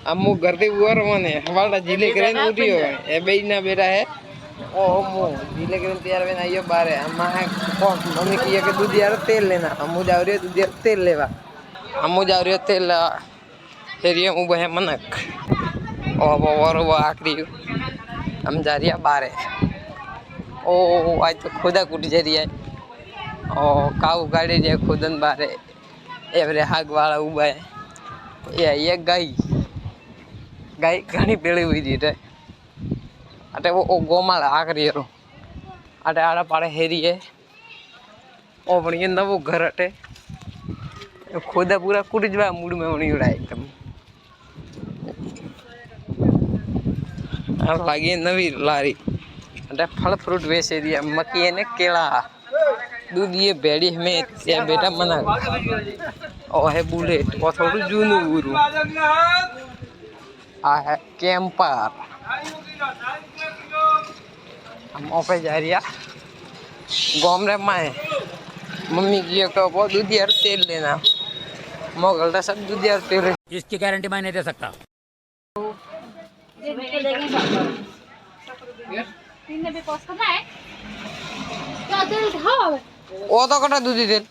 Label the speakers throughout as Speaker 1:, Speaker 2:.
Speaker 1: अमु घर दे ऊपर मने हमारा जिले करें उठियो ए बेई ना बेटा है ओ मु जिले करें तैयार में आइयो बारे अम्मा है कौन मम्मी किया के दूध यार तेल लेना अमु जा रही है दूध यार तेल लेवा अमु जा रही है तेल हेरियो उ बहे मनक ओ वो आखरी हम जा रही है बारे ओ आज तो खुदा कुट जा रही है ओ काऊ गाड़ी जे खुदन बारे एवरे हाग वाला उबा है ये गाय घनी पेड़ी हुई थी अटे वो गोमाल आखरी रो अटे आड़ा पाड़े हेरी है ओ बनी नवो घर अटे खुदा पूरा कुट जवा मूड में बनी उड़ा एकदम आ लागी नवी लारी अटे फल फ्रूट बेचे दिया मक्की ने केला दूध ये बेड़ी में ये बेटा मना ओ है बुलेट और थोड़ी जूनू गुरु आ है कैंपर हम ऑफिस जा रही है गाँव रे माए मम्मी की को बहुत दूध यार तेल लेना मोगलटा सब दूध यार तेल
Speaker 2: इसकी गारंटी मैं नहीं दे सकता
Speaker 1: ओ तो कटा दूधी तेल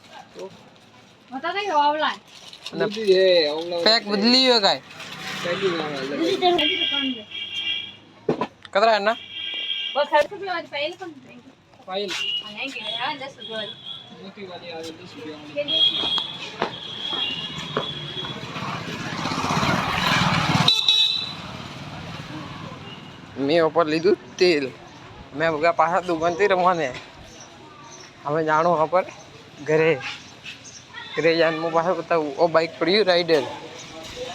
Speaker 3: बता दे आवला
Speaker 1: दूधी है पैक बदली है काय कतरा है ना
Speaker 3: बस 60 रुपए वाली फाइल कौन
Speaker 1: फाइल
Speaker 3: आएंगे यार 10 रुपए वाली
Speaker 1: मोटी वाली आ 10 रुपए मैं ऊपर लीधु तेल मैं बगा पासा दुकान थी रमवाने हमें जानो वहाँ पर घरे घरे जान मु पासा बताऊँ ओ बाइक पड़ी राइडर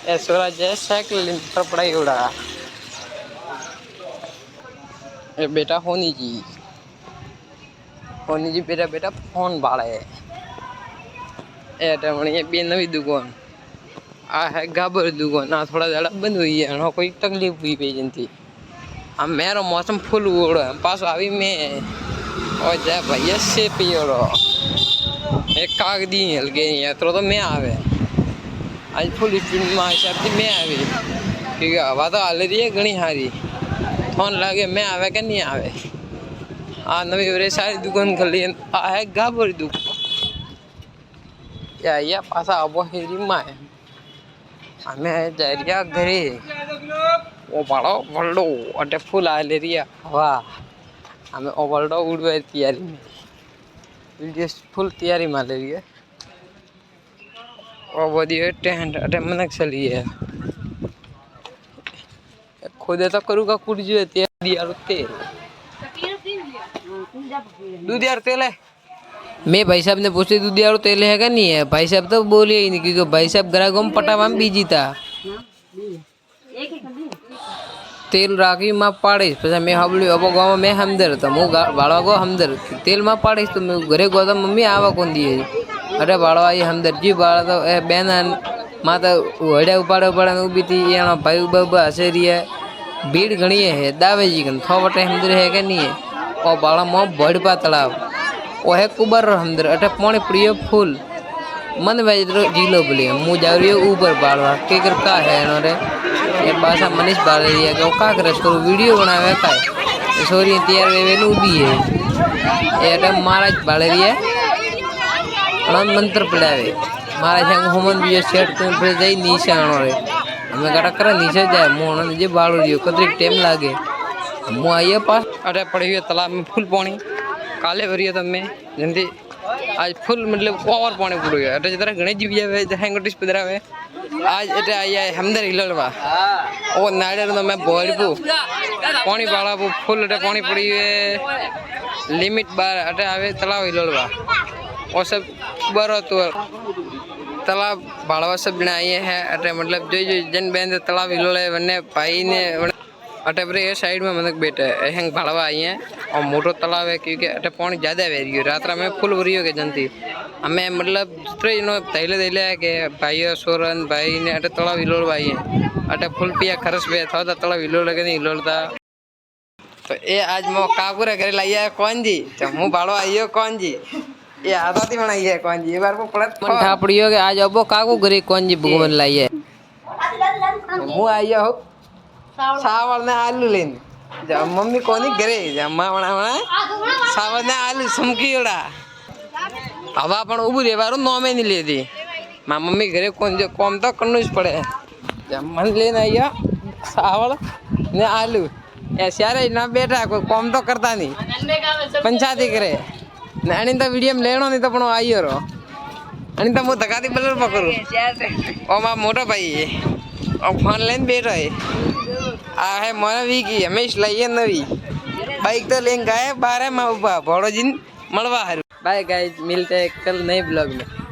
Speaker 1: ए स्वराज है साइकिल पर पड़ाई उड़ा ए बेटा होनी जी बेटा बेटा फोन बाड़े ए टमणी बे नवी दुकान आ है गाबर दुकान आ थोड़ा ज़्यादा बंद हुई है ना कोई तकलीफ हुई पे जनती हम मेरा मौसम फुल उड़ो है पास अभी मैं और जा भैया से पियोड़ो एक कागदी हिल गई है तो मैं आवे आज फुल स्पीड में हिसाब से मैं आवे क्योंकि हवा तो हाल रही है घनी हारी फोन लगे मैं आवे कि नहीं आवे आ नवी वे सारी दुकान खुली आ है गाबर दुकान या पासा अब हेरी माए हमें जा रही घरे ओ बड़ो वर्ल्डो अटे फुल आ ले रही वाह हमें ओ वर्ल्डो उड़वे तैयारी में वीडियो फुल तैयारी में ले रही है और बड़ी टेंट अटे मनक चली है खुद तो करूँगा कुछ जो तैयारी यार तेल दूध यार तेल है मैं भाई साहब ने पूछे दूध यार तेल है क्या नहीं है भाई साहब तो बोले ही नहीं क्योंकि भाई साहब ग्राहकों में पटावा में बीजी था तेल राखी माँ पाड़ीश પછી मैं हबली अब गाँव में हमदर था मु बाड़वा को हमदर तेल माँ पाड़ीश तो मैं घरे गो मम्मी आवा कौन दिए अरे बाड़वा ये हमदर जी बाड़ा तो ए बेनन माँ तो वड़े उपाड़े उपाड़े उभी थी ये भाई उबा हसे रही है भीड़ घनी है दावे जी कन थो वटे हमदर है क्या नहीं है और बाड़ा मोह बड़पा तालाब वो है कुबर हमदर अटे पानी प्रिय फूल मन वेजरो जिलो बोली मु जा रही ऊपर बाड़वा के कर का है रे ये बासा मनीष बाड़ रही है कि का करस करो वीडियो बनावे का सोरी तैयार वे उभी है ये अटे महाराज बाड़ रही है अनंत मंत्र पढ़ावे महाराज संग होमन भी सेट कर पे जाई नीचे आनो रे हमें गटा कर नीचे जाए मोहन जे बाड़ रही कतरी टाइम लागे मु आइए पास अटे पड़ी हुई तालाब में फुल पानी काले भरिए तो मैं जल्दी आज फुल मतलब ओवर पानी पूरा गया अटे जरा गणेश जी भी हैंगटिस पधरावे आज एटे आया हमदर हिलवा ओ नाड़े तो मैं बोलबू पानी बाड़ा वो फुल अटे पानी पड़ी है लिमिट बार अटे आवे तालाब हिलवा और सब बरो तो तालाब बाड़वा सब जने आए हैं अटे मतलब जो जन बेंद तालाब हिलोले वने भाई ने अटे पर ये साइड में मतलब बेटा है हैंग भाड़वा आई हैं और मोटो तालाब है क्योंकि अटे पानी ज़्यादा बह रही है रात में फुल भरी हो गई जनती हमें मतलब जितने इन्हों तैले है कि भाई सोरन भाई ने अटे तालाब हिलोल भाई हैं अटे फुल पिया खरस पे था तालाब हिलोल लगे नहीं हिलोलता तो ये आज मो काकुरे घर लाई है कौन जी तो मुँह भाड़ो आई हो कौन जी ये आदती बनाई है कौन जी एक बार को पड़त मन ठापड़ी हो कि आज अबो काकू घरे कौन जी भगवान लाई है હું આવ્યો હોઉં સાવળ ને આલુ લઈને મમ્મી કોની ઘરે જમવા વણા સાવળ ને આલુ સમકીઓડા હવા પણ ઊભું રહેવાનું નોમે નહીં લેતી મારા મમ્મી ઘરે કોમ તો કરવું જ પડે જમવાનું લઈને આવ્યા સાવળ ને આલુ એ ત્યારે ના બેઠા કોઈ કોમ તો કરતા નહીં પંચાયતી કરે ને આની તો વિડીયો લેણો નહીં તો પણ હું આવ્યો રહો આની તો હું ધકાતી બલર પકડું ઓ મારા મોટો ભાઈ ફોન લઈને બેઠો આ હે મને વીકી હંમેશ લઈએ નવી બાઈક તો લઈને ગયા બારે માં ઉભા ભોળોજીને મળવા હારું બાય ગાइस मिलते हैं कल नए ब्लॉग में।